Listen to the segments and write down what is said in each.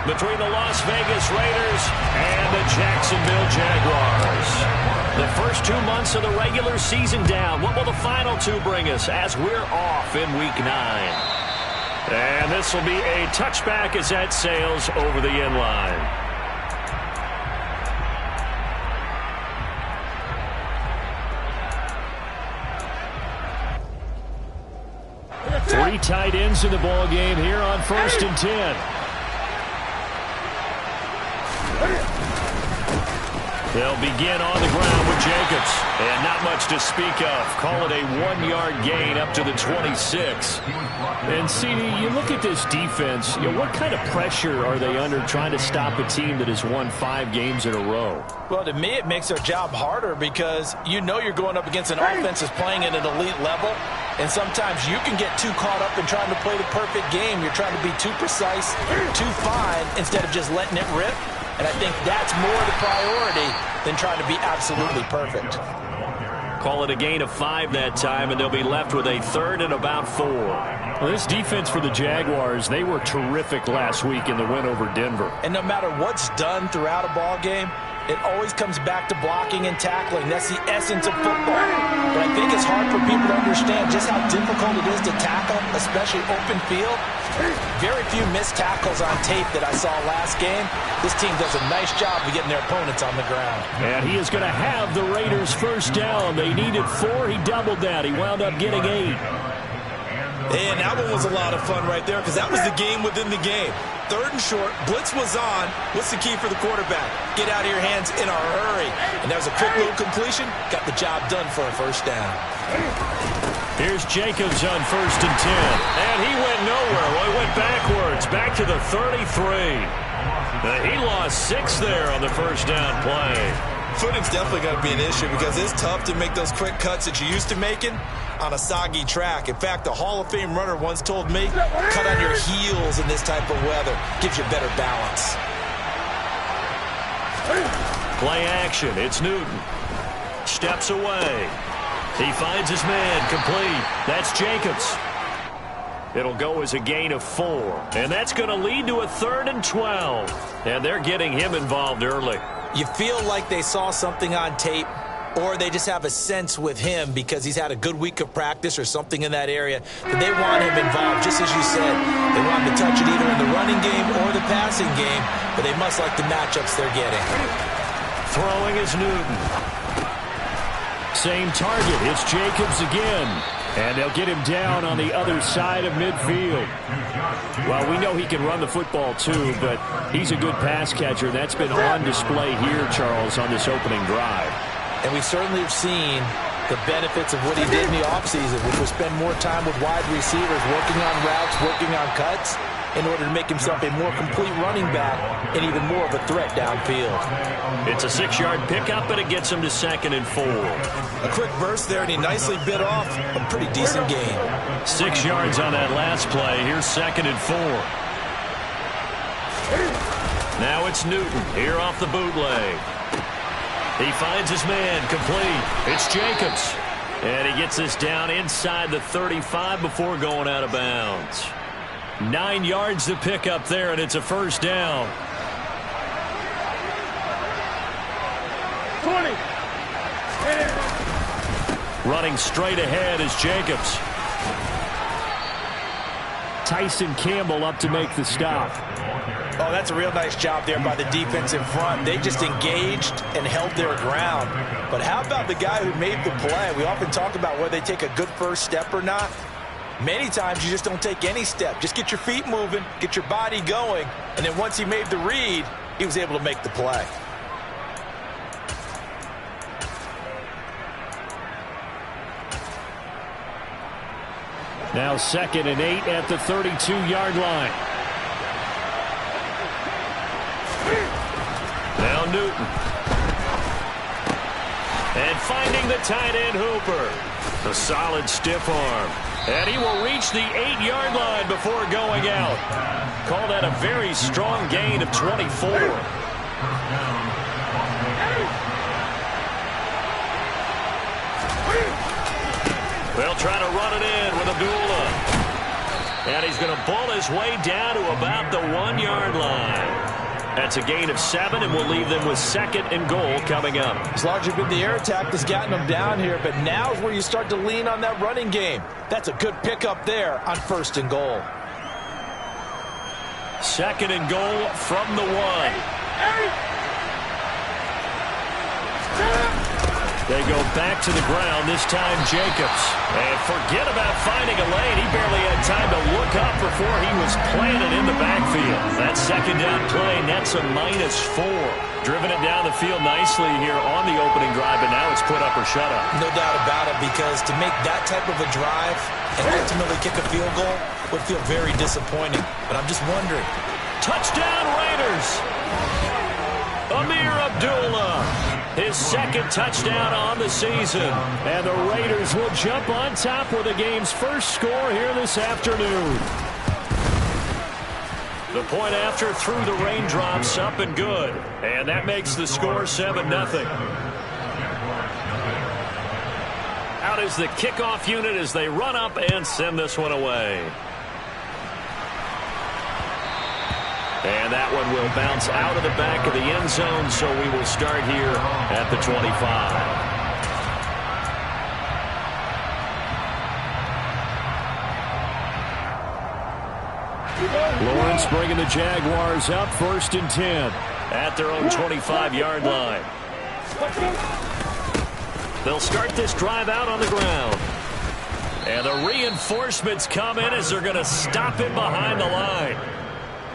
between the Las Vegas Raiders and the Jacksonville Jaguars. The first 2 months of the regular season down. What will the final two bring us as we're off in Week 9? And this will be a touchback as that sails over the end line. Three tight ends in the ball game here on 1st and 10. They'll begin on the ground with Jacobs. And not much to speak of. Call it a 1-yard gain up to the 26. And, CD, you look at this defense, what kind of pressure are they under trying to stop a team that has won 5 games in a row? Well, to me, it makes their job harder because you're going up against an offense that's playing at an elite level. And sometimes you can get too caught up in trying to play the perfect game. You're trying to be too precise, too fine, instead of just letting it rip. And I think that's more the priority than trying to be absolutely perfect. Call it a gain of 5 that time, and they'll be left with a 3rd and about 4. Well, this defense for the Jaguars, they were terrific last week in the win over Denver. And no matter what's done throughout a ball game, it always comes back to blocking and tackling. That's the essence of football. But I think it's hard for people to understand just how difficult it is to tackle, especially open field. Very few missed tackles on tape that I saw last game. This team does a nice job of getting their opponents on the ground. And he is going to have the Raiders first down. They needed 4. He doubled that. He wound up getting 8. And that one was a lot of fun right there because that was the game within the game. 3rd and short, blitz was on. What's the key for the quarterback? Get out of your hands in a hurry. And that was a quick little completion. Got the job done for a first down. Here's Jacobs on 1st and 10. And he went nowhere. Well, he went backwards, back to the 33. He lost 6 there on the first down play. Footing's definitely going to be an issue because it's tough to make those quick cuts that you're used to making on a soggy track. In fact, the Hall of Fame runner once told me, cut on your heels in this type of weather. Gives you better balance. Play action. It's Newton. Steps away. He finds his man complete. That's Jacobs. It'll go as a gain of 4. And that's going to lead to a 3rd and 12. And they're getting him involved early. You feel like they saw something on tape, or they just have a sense with him because he's had a good week of practice or something in that area that they want him involved. Just as you said, they want him to touch it either in the running game or the passing game, but they must like the matchups they're getting. Throwing is Newton. Same target. It's Jacobs again. And they'll get him down on the other side of midfield. Well, we know he can run the football too, but he's a good pass catcher. That's been on display here, Charles, on this opening drive. And we certainly have seen the benefits of what he did in the offseason, which was spend more time with wide receivers, working on routes, working on cuts, in order to make himself a more complete running back and even more of a threat downfield. It's a 6-yard pickup, and it gets him to 2nd and 4. A quick burst there, and he nicely bit off a pretty decent gain. 6 yards on that last play. Here's 2nd and 4. Now it's Newton here off the bootleg. He finds his man complete. It's Jacobs. And he gets this down inside the 35 before going out of bounds. 9 yards to pick up there, and it's a first down. 20. Running straight ahead is Jacobs. Tyson Campbell up to make the stop. Oh, that's a real nice job there by the defense in front. They just engaged and held their ground. But how about the guy who made the play? We often talk about whether they take a good first step or not. Many times you just don't take any step. Just get your feet moving, get your body going, and then once he made the read, he was able to make the play. Now 2nd and 8 at the 32-yard line. Now Newton. And finding the tight end Hooper. A solid stiff arm. And he will reach the 8-yard line before going out. Call that a very strong gain of 24. They'll try to run it in with Abdullah. And he's going to pull his way down to about the 1-yard line. That's a gain of 7, and we'll leave them with 2nd and goal coming up. It's largely been the air attack that's gotten them down here, but now is where you start to lean on that running game. That's a good pickup there on 1st and goal. 2nd and goal from the 1. They go back to the ground, this time Jacobs. And forget about finding a lane. He barely had time to look up before he was planted in the backfield. That 2nd down play nets a -4. Driven it down the field nicely here on the opening drive, but now it's put up or shut up. No doubt about it, because to make that type of a drive and ultimately kick a field goal would feel very disappointing. But I'm just wondering. Touchdown Raiders! Amir Abdullah, his 2nd touchdown on the season. And the Raiders will jump on top with the game's first score here this afternoon. The point after through the raindrops, up and good. And that makes the score 7-0. Out is the kickoff unit as they run up and send this one away. And that one will bounce out of the back of the end zone, so we will start here at the 25. Lawrence bringing the Jaguars up 1st and 10 at their own 25-yard line. They'll start this drive out on the ground. And the reinforcements come in as they're going to stop him behind the line.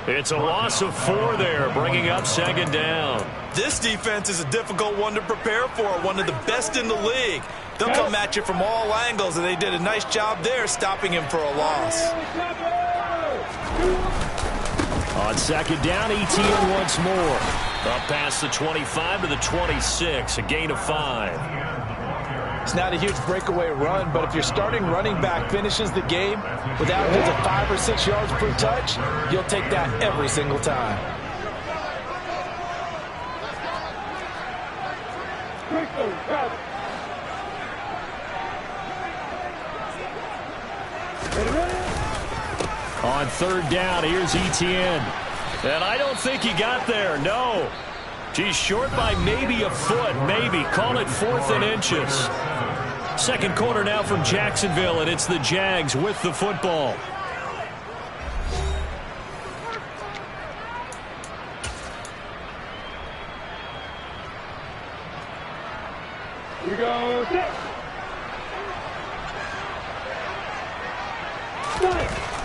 It's a loss of 4 there, bringing up 2nd down. This defense is a difficult one to prepare for, one of the best in the league. They'll come at you from all angles, and they did a nice job there stopping him for a loss. On 2nd down, ETN once more. Up past the 25 to the 26, a gain of 5. It's not a huge breakaway run, but if your starting running back finishes the game without just a 5 or 6 yards per touch, you'll take that every single time. On 3rd down, here's ETN. And I don't think he got there, no. He's short by maybe a foot, maybe. Call it 4th and inches. 2nd quarter now from Jacksonville, and it's the Jags with the football. Here we go.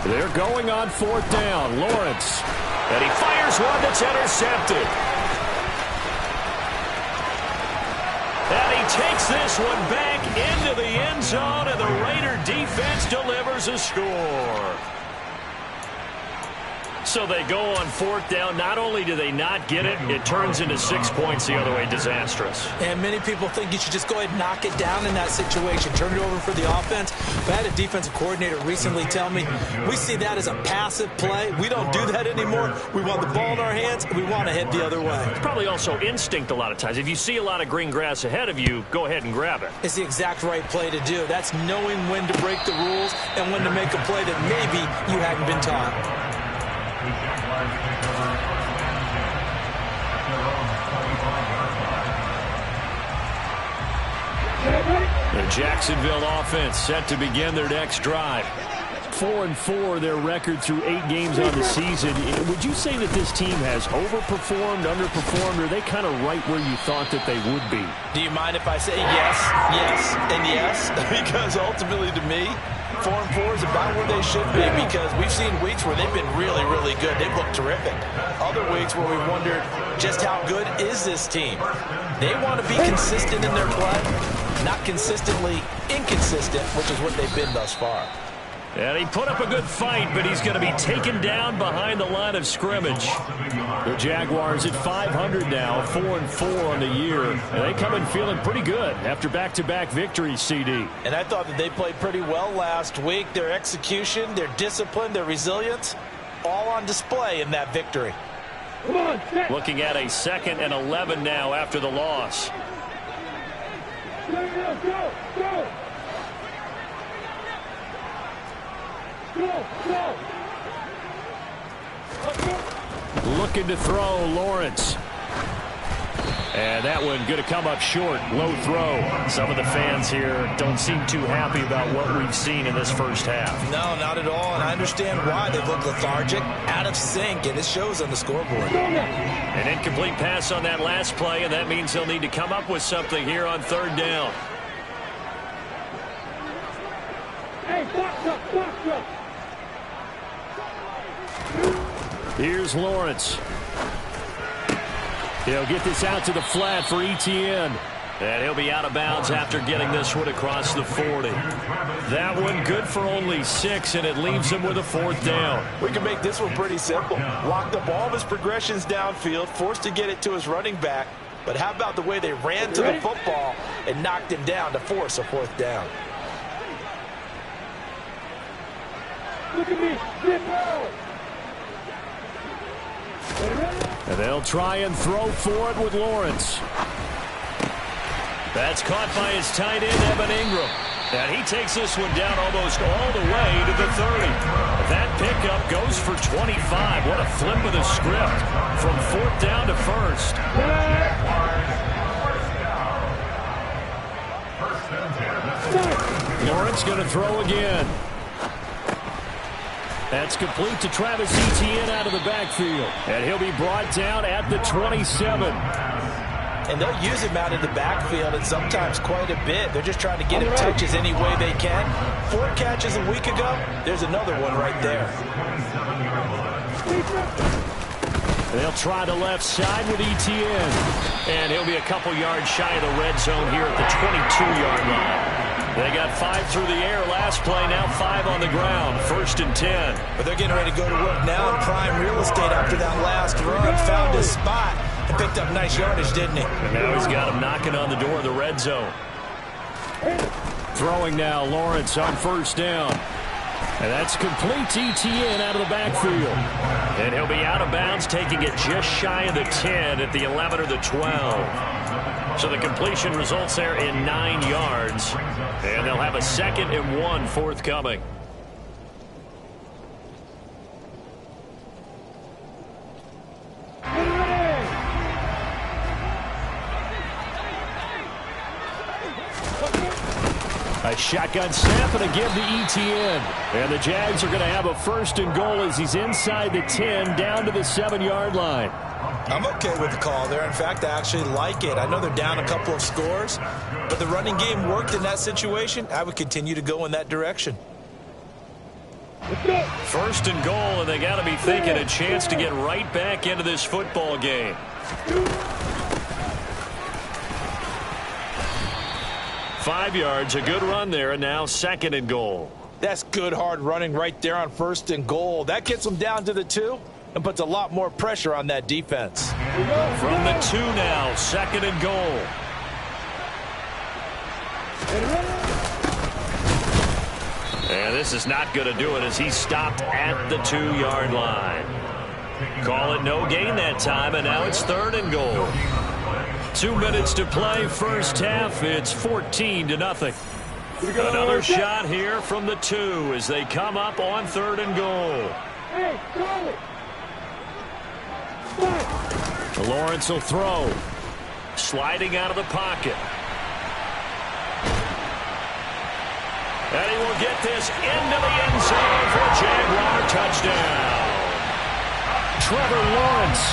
They're going on 4th down. Lawrence. And he fires one that's intercepted. And he takes this one back into the end zone, and the Raider defense delivers a score. So they go on 4th down. Not only do they not get it, it turns into 6 points the other way. Disastrous. And many people think you should just go ahead and knock it down in that situation. Turn it over for the offense. But I had a defensive coordinator recently tell me, we see that as a passive play. We don't do that anymore. We want the ball in our hands, and we want to head the other way. It's probably also instinct a lot of times. If you see a lot of green grass ahead of you, go ahead and grab it. It's the exact right play to do. That's knowing when to break the rules and when to make a play that maybe you hadn't been taught. The Jacksonville offense set to begin their next drive. 4-4 their record through 8 games on the season. Would you say that this team has overperformed, underperformed, or are they kind of right where you thought that they would be? Do you mind if I say yes, yes, and yes? Because ultimately to me, 4-4 is about where they should be, because we've seen weeks where they've been really, really good. They've looked terrific. Other weeks where we've wondered just how good is this team. They want to be consistent in their play, not consistently inconsistent, which is what they've been thus far. And he put up a good fight, but he's going to be taken down behind the line of scrimmage. The Jaguars at 500 now, 4-4 on the year. And they come in feeling pretty good after back-to-back victories, CD. And I thought that they played pretty well last week. Their execution, their discipline, their resilience, all on display in that victory. Looking at a 2nd and 11 now after the loss. Go. Looking to throw, Lawrence. And that one going to come up short. Low throw. Some of the fans here don't seem too happy about what we've seen in this first half. No, not at all, and I understand why. They look lethargic, out of sync, and it shows on the scoreboard. An incomplete pass on that last play, and that means they'll need to come up with something here on third down. Hey, box up. Here's Lawrence. He'll get this out to the flat for Etienne. And he'll be out of bounds after getting this one across the 40. That one good for only 6, and it leaves him with a fourth down. We can make this one pretty simple. Locked up all of his progressions downfield, forced to get it to his running back. But how about the way they ran to the football and knocked him down to force a fourth down? Look at me. Zip out. And they'll try and throw for it with Lawrence. That's caught by his tight end, Evan Ingram. And he takes this one down almost all the way to the 30. That pickup goes for 25. What a flip of the script from fourth down to first. Lawrence going to throw again. That's complete to Travis Etienne out of the backfield. And he'll be brought down at the 27. And they'll use him out in the backfield, and sometimes quite a bit. They're just trying to get him touches any way they can. 4 catches a week ago. There's another one right there. They'll try the left side with Etienne. And he'll be a couple yards shy of the red zone here at the 22-yard line. They got 5 through the air last play, now 5 on the ground. 1st and 10. But they're getting ready to go to work now in prime real estate after that last run. Found his spot and picked up nice yardage, didn't he? And now he's got him knocking on the door of the red zone. Throwing now, Lawrence on first down. And that's complete to Etienne out of the backfield. And he'll be out of bounds, taking it just shy of the 10 at the 11 or the 12. So the completion results there in 9 yards. And they'll have a 2nd and 1 forthcoming. A shotgun snap and a give to Etienne. And the Jags are going to have a 1st and goal as he's inside the 10 down to the 7-yard line. I'm okay with the call there. In fact, I actually like it. I know they're down a couple of scores, but the running game worked in that situation. I would continue to go in that direction. 1st and goal, and they got to be thinking a chance to get right back into this football game. Five yards, a good run there, and now 2nd and goal. That's good hard running right there on 1st and goal. That gets them down to the 2 and puts a lot more pressure on that defense. From the 2 now, 2nd and goal. And this is not going to do it as he's stopped at the 2-yard line. Call it no gain that time, and now it's 3rd and goal. 2 minutes to play, first half. It's 14-0. Another shot here from the 2 as they come up on 3rd and goal. Lawrence will throw. Sliding out of the pocket. And he will get this into the end zone for a Jaguar touchdown. Trevor Lawrence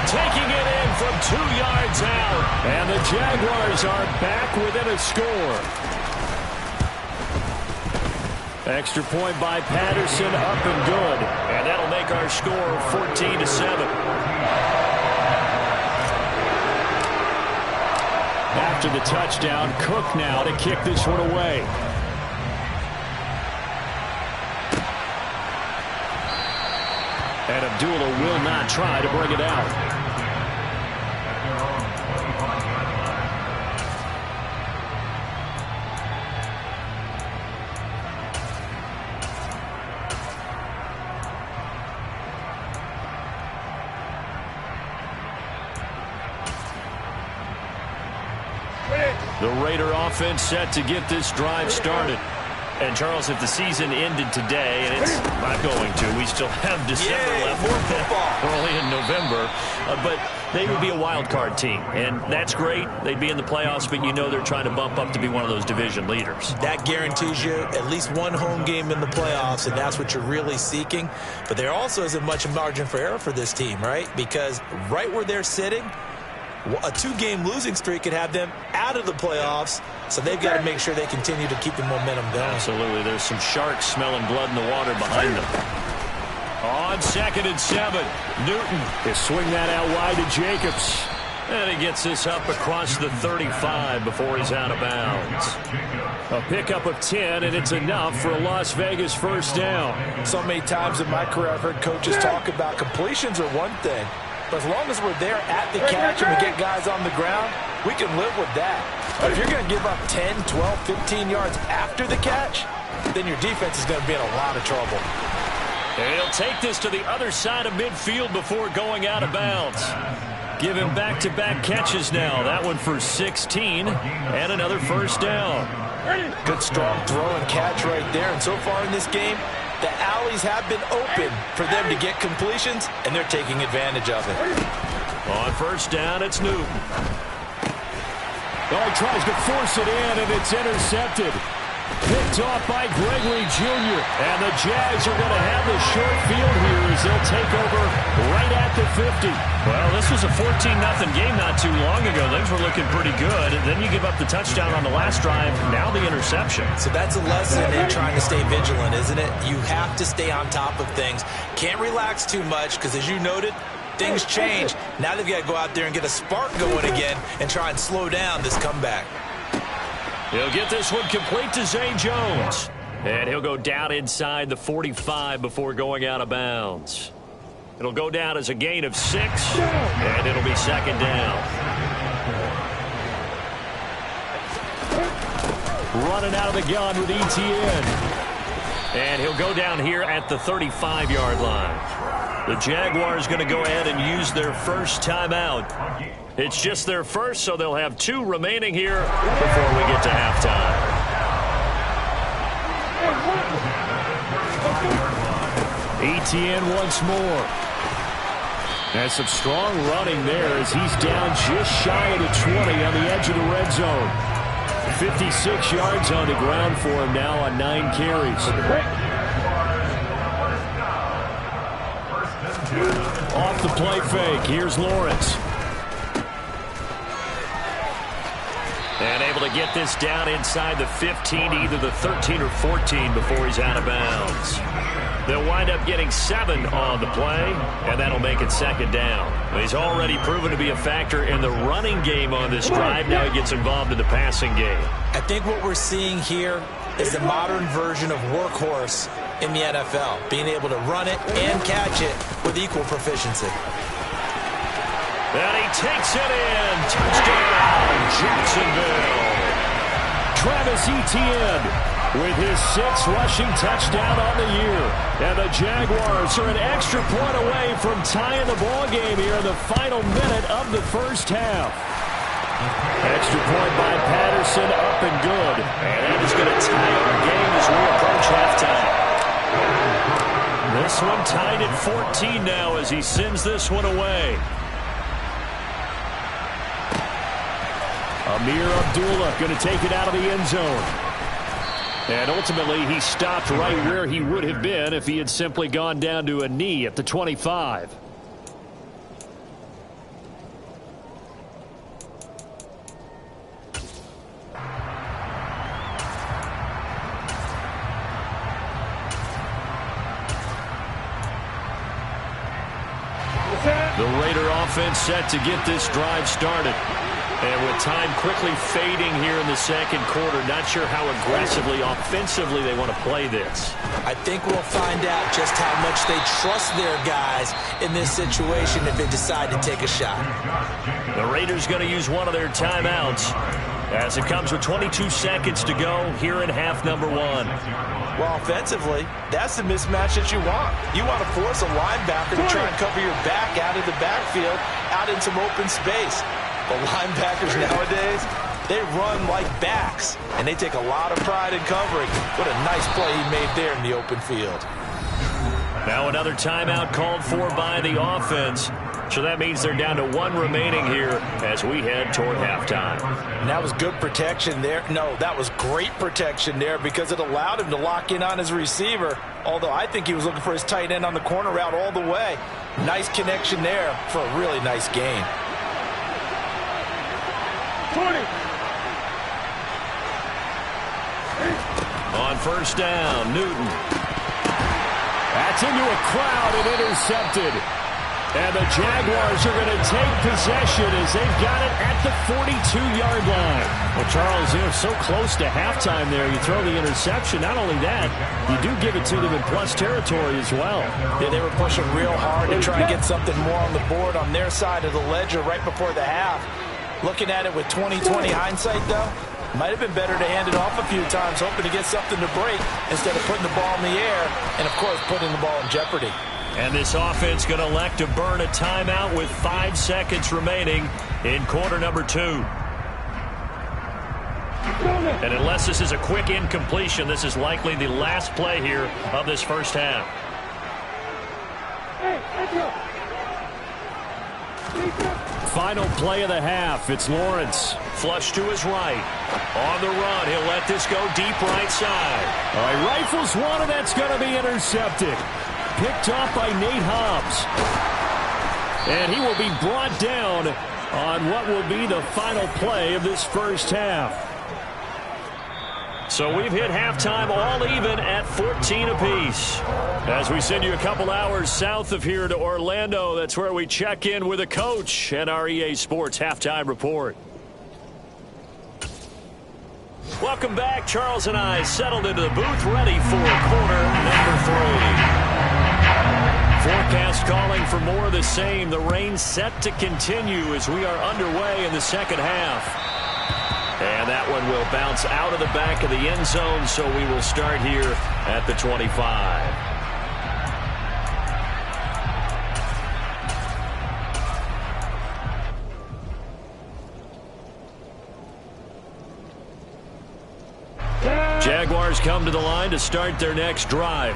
taking it in from 2 yards out. And the Jaguars are back within a score. Extra point by Patterson, up and good. And that'll make our score 14-7. After the touchdown, Cook now to kick this one away. And Abdullah will not try to bring it out. The Raider offense set to get this drive started. And, Charles, if the season ended today, and it's not going to, we still have December left. More football. We're only in November. But they would be a wild card team, and that's great. They'd be in the playoffs, but you know they're trying to bump up to be one of those division leaders. That guarantees you at least one home game in the playoffs, and that's what you're really seeking. But there also isn't much margin for error for this team, right? Because right where they're sitting, a 2-game losing streak could have them out of the playoffs, so they've got to make sure they continue to keep the momentum going. Absolutely. There's some sharks smelling blood in the water behind them. On 2nd and 7, Newton will swing that out wide to Jacobs. And he gets this up across the 35 before he's out of bounds. A pickup of 10, and it's enough for a Las Vegas first down. So many times in my career I've heard coaches talk about completions are one thing, but as long as we're there at the catch and we get guys on the ground, we can live with that. But if you're going to give up 10, 12, 15 yards after the catch, then your defense is going to be in a lot of trouble. And he'll take this to the other side of midfield before going out of bounds. Give him back-to-back catches now. That one for 16 and another first down. Good strong throw and catch right there. And so far in this game, the alleys have been open for them to get completions, and they're taking advantage of it. On first down, it's Newton. Oh, he tries to force it in, and it's intercepted. Picked off by Gregory Jr. And the Jags are going to have the short field here as they'll take over right at the 50. Well, this was a 14-0 game not too long ago. Things were looking pretty good. And then you give up the touchdown on the last drive. Now the interception. So that's a lesson in trying to stay vigilant, isn't it? You have to stay on top of things. Can't relax too much because, as you noted, things change. Now they've got to go out there and get a spark going again and try and slow down this comeback. He'll get this one complete to Zay Jones. And he'll go down inside the 45 before going out of bounds. It'll go down as a gain of 6, and it'll be second down. Running out of the gun with ETN. And he'll go down here at the 35-yard line. The Jaguars going to go ahead and use their first timeout. It's just their first, so they'll have 2 remaining here before we get to halftime. ETN once more. And some strong running there as he's down just shy of the 20 on the edge of the red zone. 56 yards on the ground for him now on 9 carries. Off the play fake, here's Lawrence. And able to get this down inside the 15, either the 13 or 14 before he's out of bounds. They'll wind up getting 7 on the play, and that'll make it second down. He's already proven to be a factor in the running game on this drive. Now he gets involved in the passing game. I think what we're seeing here is the modern version of workhorse in the NFL, being able to run it and catch it with equal proficiency. And he takes it in. Touchdown, Jacksonville. Travis Etienne with his 6th rushing touchdown on the year. And the Jaguars are an extra point away from tying the ball game here in the final minute of the first half. Extra point by Patterson, up and good. And that is going to tie our game as we approach halftime. This one tied at 14 now as he sends this one away. Amir Abdullah going to take it out of the end zone. And ultimately, he stopped right where he would have been if he had simply gone down to a knee at the 25. The Raider offense set to get this drive started. And with time quickly fading here in the second quarter, not sure how aggressively, offensively they want to play this. I think we'll find out just how much they trust their guys in this situation if they decide to take a shot. The Raiders going to use one of their timeouts as it comes with 22 seconds to go here in half number 1. Well, offensively, that's the mismatch that you want. You want to force a linebacker to try and cover your back out of the backfield, out in some open space. But linebackers nowadays, They run like backs, and they take a lot of pride in covering. What a nice play he made there in the open field. Now another timeout called for by the offense. So that means they're down to one remaining here as we head toward halftime. And that was good protection there. No, that was great protection there because it allowed him to lock in on his receiver. Although I think he was looking for his tight end on the corner route all the way. Nice connection there for a really nice gain. 20. On first down, Newton. That's into a crowd and intercepted. And the Jaguars are going to take possession as they've got it at the 42-yard line. Well, Charles, so close to halftime there. You throw the interception. Not only that, you do give it to them in plus territory as well. Yeah, they were pushing real hard to try and get something more on the board on their side of the ledger right before the half. Looking at it with 20/20 hindsight, though, might have been better to hand it off a few times, hoping to get something to break instead of putting the ball in the air and, of course, putting the ball in jeopardy. And this offense going to elect to burn a timeout with 5 seconds remaining in quarter number 2. And unless this is a quick incompletion, this is likely the last play here of this first half. Final play of the half. It's Lawrence. Flush to his right. On the run. He'll let this go deep right side. All right, rifles one, and that's going to be intercepted. Picked off by Nate Hobbs. And he will be brought down on what will be the final play of this first half. So we've hit halftime all even at 14 apiece. As we send you a couple hours south of here to Orlando, that's where we check in with a coach and our EA Sports Halftime Report. Welcome back. Charles and I settled into the booth, ready for quarter number 3. Forecast calling for more of the same. The rain set to continue as we are underway in the second half. And that one will bounce out of the back of the end zone, so we will start here at the 25. Jaguars come to the line to start their next drive.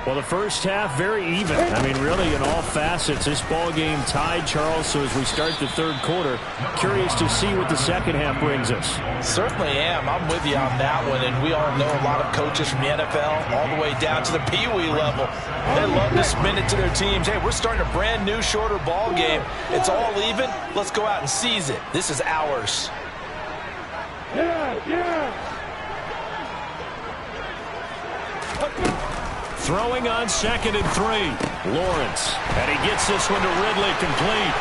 Well, the first half, very even. I mean, really, in all facets, this ball game tied, Charles. So as we start the third quarter, curious to see what the second half brings us. Certainly am. I'm with you on that one. And we all know a lot of coaches from the NFL all the way down to the Pee-wee level. They love to spin it to their teams. Hey, we're starting a brand new, shorter ball game. It's all even. Let's go out and seize it. This is ours. Throwing on 2nd and 3. Lawrence. And he gets this one to Ridley, complete.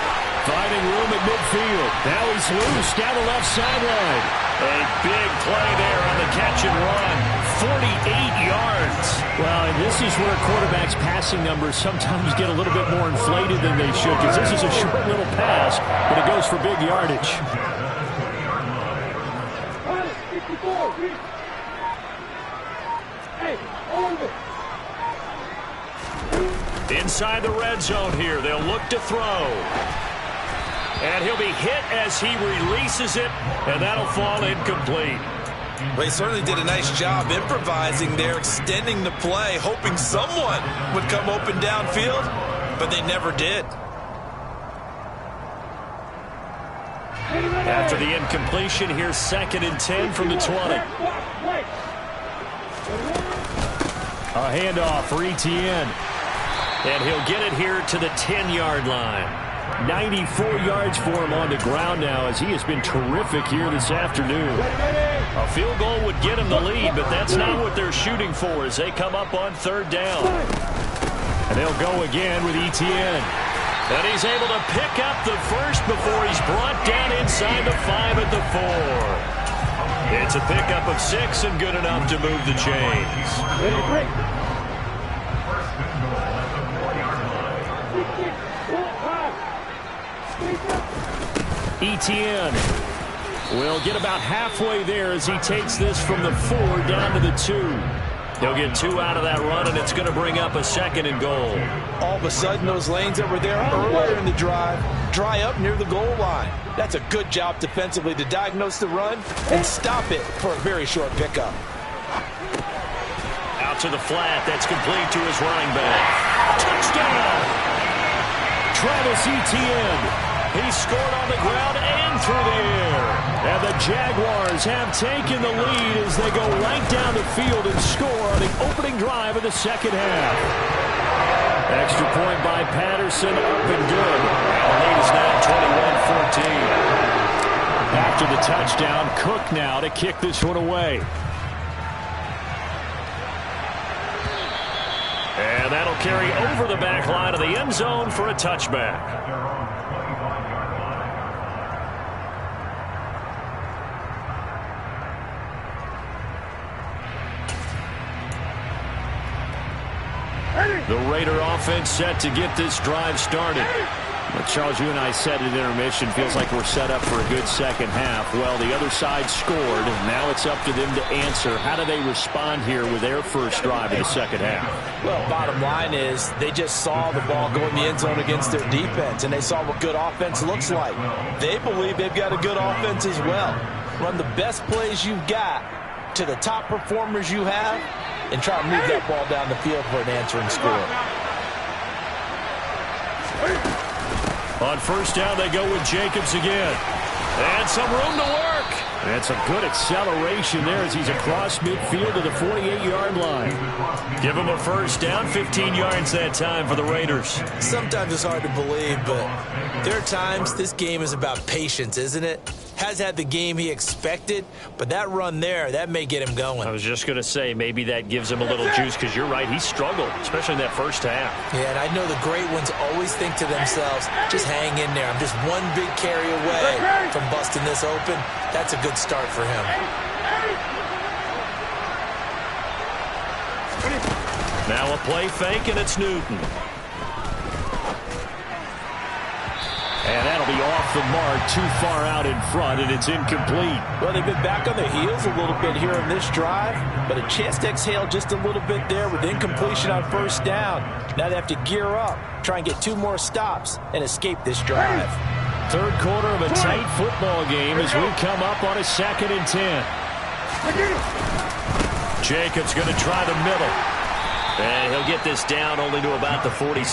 Finding room at midfield. Now he's loose down the left sideline. A big play there on the catch and run. 48 yards. Well, and this is where quarterbacks' passing numbers sometimes get a little bit more inflated than they should, because this is a short little pass, but it goes for big yardage. Inside the red zone here. They'll look to throw. And he'll be hit as he releases it, and that'll fall incomplete. Well, he certainly did a nice job improvising there, extending the play, hoping someone would come open downfield, but they never did. After the incompletion, here's 2nd and 10 from the 20. A handoff for Etienne. And he'll get it here to the 10-yard line. 94 yards for him on the ground now as he has been terrific here this afternoon. A field goal would get him the lead, but that's not what they're shooting for as they come up on 3rd down. And they'll go again with Etienne. And he's able to pick up the first before he's brought down inside the 5 at the 4. It's a pickup of 6 and good enough to move the chains. Etienne will get about halfway there as he takes this from the 4 down to the 2. He'll get 2 out of that run, and it's going to bring up a 2nd and goal. All of a sudden, those lanes that were there earlier in the drive dry up near the goal line. That's a good job defensively to diagnose the run and stop it for a very short pickup. Out to the flat. That's complete to his running back. Touchdown! Travis Etienne. He scored on the ground and through the air. And the Jaguars have taken the lead as they go right down the field and score on the opening drive of the 2nd half. Extra point by Patterson, up and good. And the lead is now 21-14. After the touchdown, Cook now to kick this one away. And that'll carry over the back line of the end zone for a touchback. The Raider offense set to get this drive started. But Charles, you and I said at intermission, feels like we're set up for a good 2nd half. Well, the other side scored, and now it's up to them to answer. How do they respond here with their first drive in the 2nd half? Well, bottom line is they just saw the ball go in the end zone against their defense, and they saw what good offense looks like. They believe they've got a good offense as well. Run the best plays you've got to the top performers you have, and try to move that ball down the field for an answering score. On 1st down, they go with Jacobs again. And some room to work. And some good acceleration there as he's across midfield to the 48-yard line. Give him a 1st down, 15 yards that time for the Raiders. Sometimes it's hard to believe, but there are times this game is about patience, isn't it? Has had the game he expected, but that run there, that may get him going. I was just going to say, maybe that gives him a little juice, because you're right, he struggled, especially in that 1st half. Yeah, and I know the great ones always think to themselves, just hang in there. I'm just one big carry away from busting this open. That's a good start for him. Now a play fake, and it's Newton. And that'll be off the mark, too far out in front, and it's incomplete. Well, they've been back on their heels a little bit here in this drive, but a chance to exhale just a little bit there with incompletion on 1st down. Now they have to gear up, try and get 2 more stops, and escape this drive. 3rd quarter of a tight football game as we come up on a 2nd and 10. Jacobs going to try the middle. And he'll get this down only to about the 46.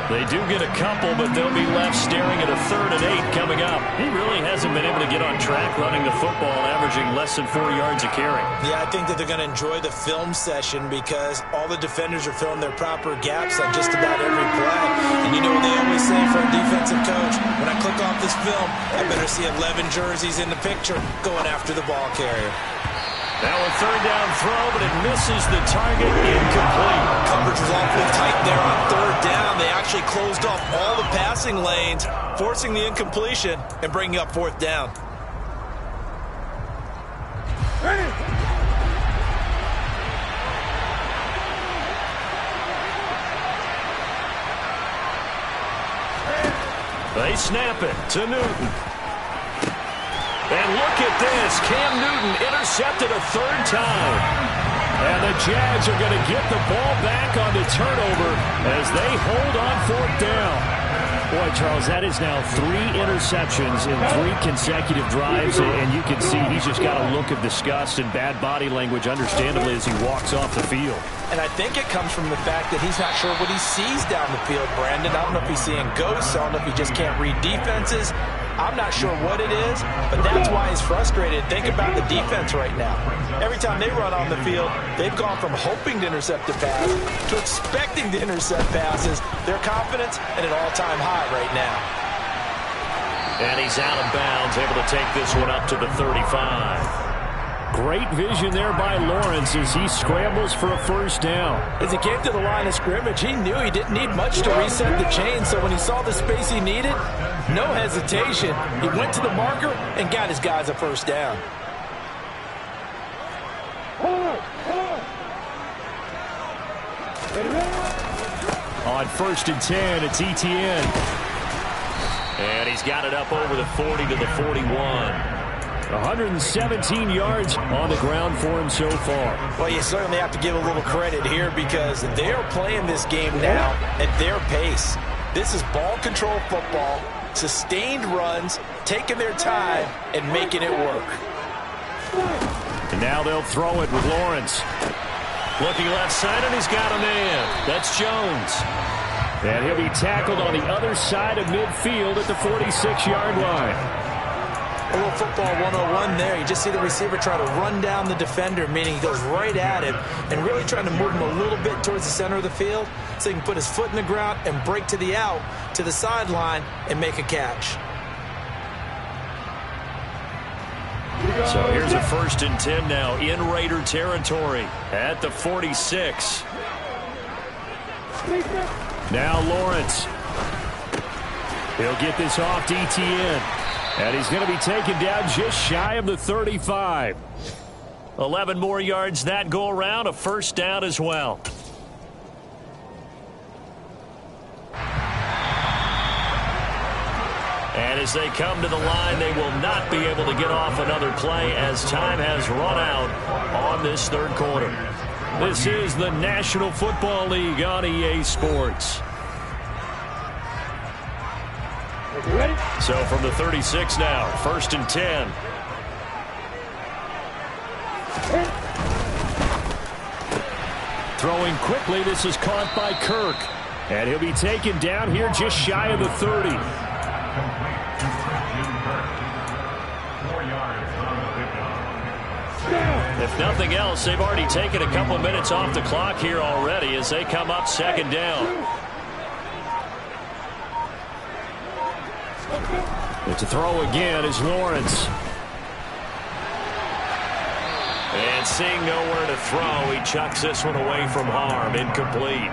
They do get a couple, but they'll be left staring at a 3rd and 8 coming up. He really hasn't been able to get on track running the football, averaging less than 4 yards a carry. Yeah, I think that they're going to enjoy the film session because all the defenders are filling their proper gaps on just about every play. And you know what they always say for a defensive coach? When I click off this film, I better see 11 jerseys in the picture going after the ball carrier. Now a 3rd down throw, but it misses the target, incomplete. Coverage was awfully tight there on 3rd down. They actually closed off all the passing lanes, forcing the incompletion and bringing up 4th down. They snap it to Newton. And look at this. Cam Newton intercepted a 3rd time. And the Jags are going to get the ball back on the turnover as they hold on 4th down. Boy, Charles, that is now 3 interceptions in 3 consecutive drives, and you can see he's just got a look of disgust and bad body language, understandably, as he walks off the field. And I think it comes from the fact that he's not sure what he sees down the field, Brandon. I don't know if he's seeing ghosts. I don't know if he just can't read defenses. I'm not sure what it is, but that's why he's frustrated. Think about the defense right now. Every time they run on the field, they've gone from hoping to intercept a pass to expecting to intercept passes. Their confidence at an all-time high right now. And he's out of bounds, able to take this one up to the 35. Great vision there by Lawrence as he scrambles for a 1st down. As he came to the line of scrimmage, he knew he didn't need much to reset the chain, so when he saw the space he needed, no hesitation. He went to the marker and got his guys a 1st down. On 1st and 10, it's Etienne. And he's got it up over the 40 to the 41. 117 yards on the ground for him so far. Well, you certainly have to give a little credit here because they're playing this game now at their pace. This is ball control football, sustained runs, taking their time, and making it work. And now they'll throw it with Lawrence. Looking left side, and he's got a man. That's Jones. And he'll be tackled on the other side of midfield at the 46-yard line. A little football 101 there. You just see the receiver try to run down the defender, meaning he goes right at him and really trying to move him a little bit towards the center of the field so he can put his foot in the ground and break to the out, to the sideline, and make a catch. So here's a 1st and 10 now in Raider territory at the 46. Now Lawrence. He'll get this off to Etienne. And he's going to be taken down just shy of the 35. 11 more yards that go around, a 1st down as well. And as they come to the line, they will not be able to get off another play as time has run out on this 3rd quarter. This is the National Football League on EA Sports. So from the 36 now, 1st and 10. Throwing quickly, this is caught by Kirk. And he'll be taken down here just shy of the 30. If nothing else, they've already taken a couple minutes off the clock here already as they come up 2nd down. To throw again is Lawrence. And seeing nowhere to throw, he chucks this one away from harm. Incomplete.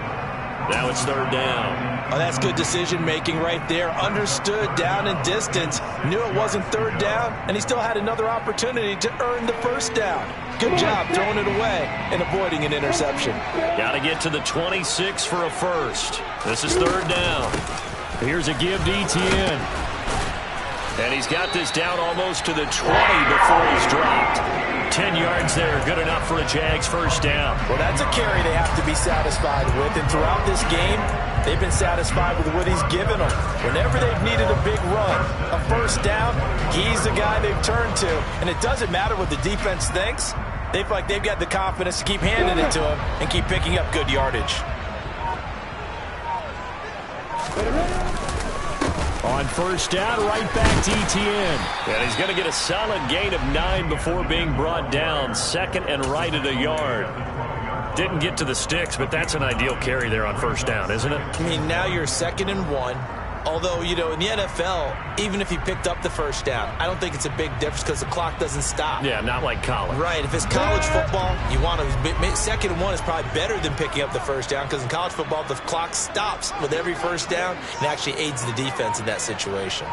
Now it's 3rd down. Oh, that's good decision-making right there. Understood down and distance. Knew it wasn't 3rd down, and he still had another opportunity to earn the 1st down. Good job throwing it away and avoiding an interception. Got to get to the 26 for a 1st. This is 3rd down. Here's a give to Etienne. And he's got this down almost to the 20 before he's dropped. 10 yards there, good enough for a Jags 1st down. Well, that's a carry they have to be satisfied with. And throughout this game, they've been satisfied with what he's given them. Whenever they've needed a big run, a 1st down, he's the guy they've turned to. And it doesn't matter what the defense thinks. They feel like they've got the confidence to keep handing it to him and keep picking up good yardage. On 1st down, right back to Etienne. And he's going to get a solid gain of 9 before being brought down. 2nd and right at a yard. Didn't get to the sticks, but that's an ideal carry there on 1st down, isn't it? I mean, now you're 2nd and 1. Although, you know, in the NFL, even if he picked up the 1st down, I don't think it's a big difference because the clock doesn't stop. Yeah, not like college. Right. If it's college football, you want to 2nd and 1 is probably better than picking up the 1st down because in college football, the clock stops with every 1st down and actually aids the defense in that situation.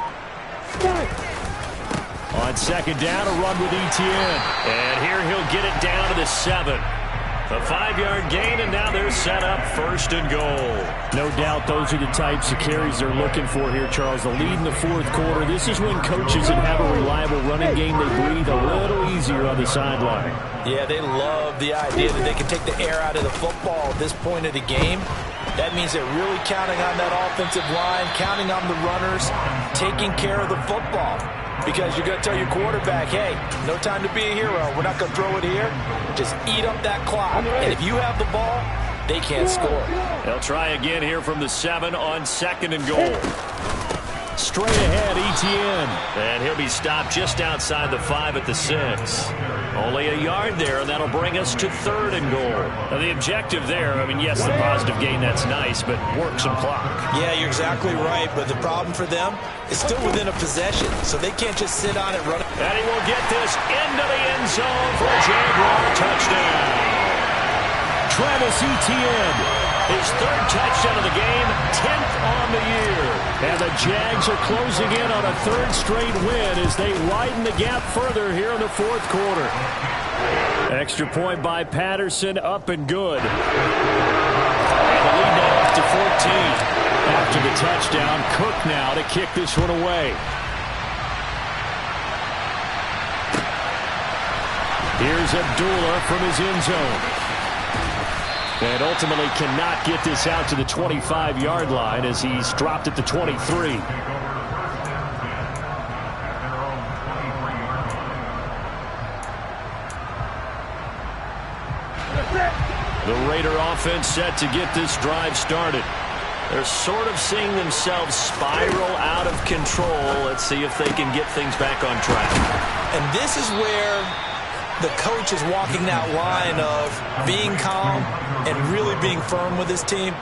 On 2nd down, a run with Etienne. And here he'll get it down to the 7. A 5-yard gain, and now they're set up 1st and goal. No doubt those are the types of carries they're looking for here, Charles. The lead in the 4th quarter. This is when coaches that have a reliable running game, they breathe a little easier on the sideline. Yeah, they love the idea that they can take the air out of the football at this point of the game. That means they're really counting on that offensive line, counting on the runners, taking care of the football. Because you're going to tell your quarterback, hey, no time to be a hero. We're not going to throw it here. Just eat up that clock. And if you have the ball, they can't score. They'll try again here from the 7 on 2nd and goal. Straight ahead, Etienne. And he'll be stopped just outside the 5 at the 6. Only a yard there, and that'll bring us to 3rd and goal. Now, the objective there, I mean, yes, the positive gain, that's nice, but work some clock. Yeah, you're exactly right, but the problem for them is still within a possession, so they can't just sit on it, run it. And he will get this into the end zone for a Jaguar touchdown. Travis Etienne, his 3rd touchdown of the game, 10th on the year. And the Jags are closing in on a 3rd straight win as they widen the gap further here in the 4th quarter. Extra point by Patterson, up and good. And the lead now up to 14. After the touchdown, Cook now to kick this one away. Here's Abdullah from his end zone. And ultimately cannot get this out to the 25-yard line as he's dropped at the 23. The Raider offense set to get this drive started. They're sort of seeing themselves spiral out of control. Let's see if they can get things back on track. And this is where the coach is walking that line of being calm and really being firm with his team.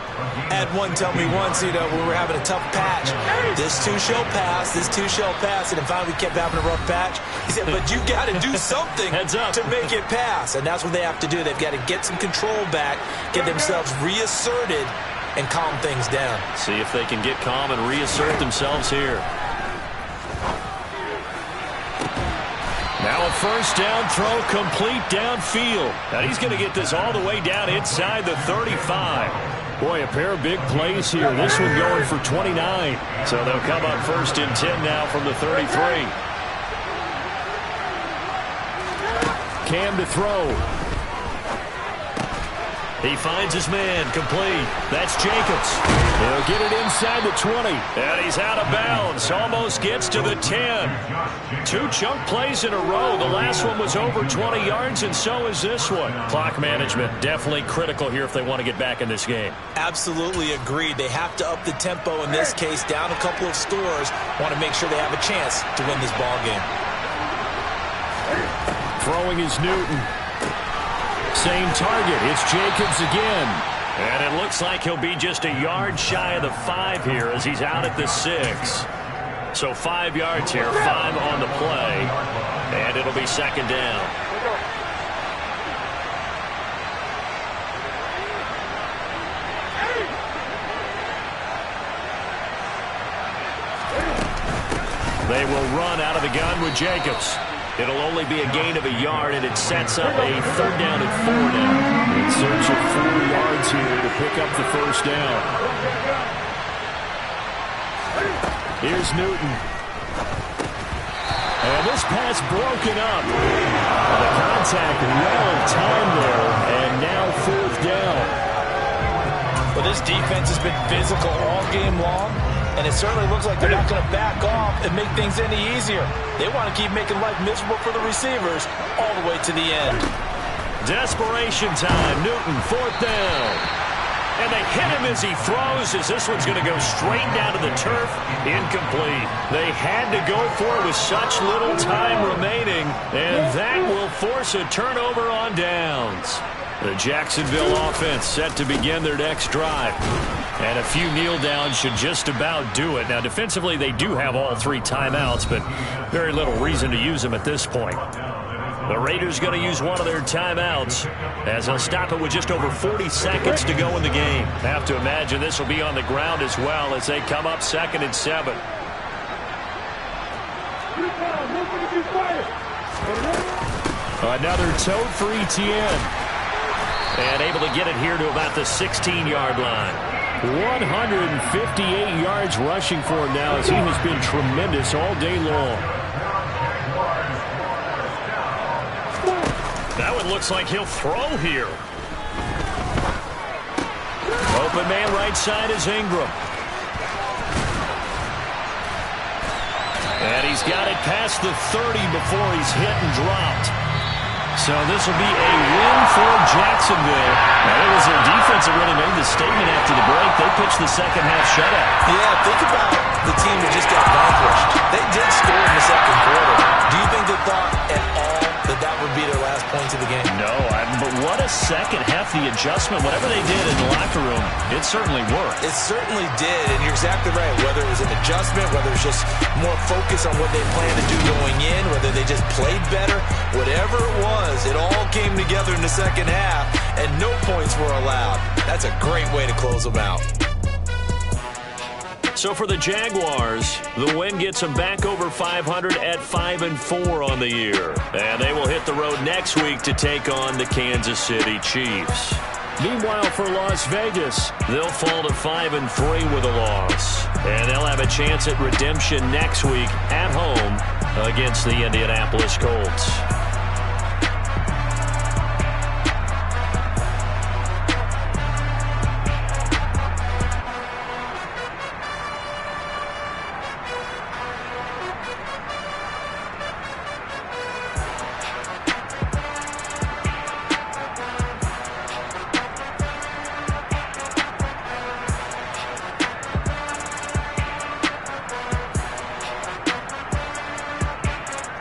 I had one tell me once, when we were having a tough patch, this too shall pass, this too shall pass, and then finally we kept having a rough patch. He said, but you got to do something to make it pass, and that's what they have to do. They've got to get some control back, get themselves reasserted, and calm things down. See if they can get calm and reassert themselves here. Now a first down throw, complete downfield. Now he's going to get this all the way down inside the 35. Boy, a pair of big plays here. This one going for 29. So they'll come up first and 10 now from the 33. Cam to throw. He finds his man, complete. That's Jacobs. He'll get it inside the 20. And he's out of bounds. Almost gets to the 10. Two chunk plays in a row. The last one was over 20 yards, and so is this one. Clock management definitely critical here if they want to get back in this game. Absolutely agreed. They have to up the tempo in this case, down a couple of scores. Want to make sure they have a chance to win this ball game. Throwing is Newton. Same target. It's Jacobs again. And it looks like he'll be just a yard shy of the 5 here as he's out at the 6. So 5 yards here, 5 on the play. And it'll be second down. They will run out of the gun with Jacobs. It'll only be a gain of a yard, and it sets up a third down and 4 now. In search of 4 yards here to pick up the first down. Here's Newton. And this pass broken up. The contact well timed there, and now 4th down. Well, this defense has been physical all game long, and it certainly looks like they're not going to back off and make things any easier. They want to keep making life miserable for the receivers all the way to the end. Desperation time. Newton, 4th down. And they hit him as he throws, as this one's going to go straight down to the turf. Incomplete. They had to go for it with such little time remaining, and that will force a turnover on downs. The Jacksonville offense set to begin their next drive. And a few kneel downs should just about do it. Now, defensively, they do have all 3 timeouts, but very little reason to use them at this point. The Raiders going to use one of their timeouts as they'll stop it with just over 40 seconds to go in the game. Have to imagine this will be on the ground as well as they come up 2nd and 7. Another tote for Etienne. And able to get it here to about the 16-yard line. 158 yards rushing for him now as he has been tremendous all day long. That one looks like he'll throw here. Open man right side is Ingram. And he's got it past the 30 before he's hit and dropped. So this will be a win for Jacksonville. Now, it was their defense that really made the statement after the break. They pitched the second half shutout. Yeah, think about the team that just got vanquished. They did score in the second quarter. Do you think they thought at all that that would be their last points of the game? No, but what a second half, the adjustment, whatever they did in the locker room, it certainly worked. It certainly did, and you're exactly right. Whether it was an adjustment, whether it's just more focus on what they plan to do going in, whether they just played better, whatever it was, it all came together in the second half, and no points were allowed. That's a great way to close them out. So for the Jaguars, the win gets them back over 500 at 5-4 on the year. And they will hit the road next week to take on the Kansas City Chiefs. Meanwhile, for Las Vegas, they'll fall to 5-3 with a loss. And they'll have a chance at redemption next week at home against the Indianapolis Colts.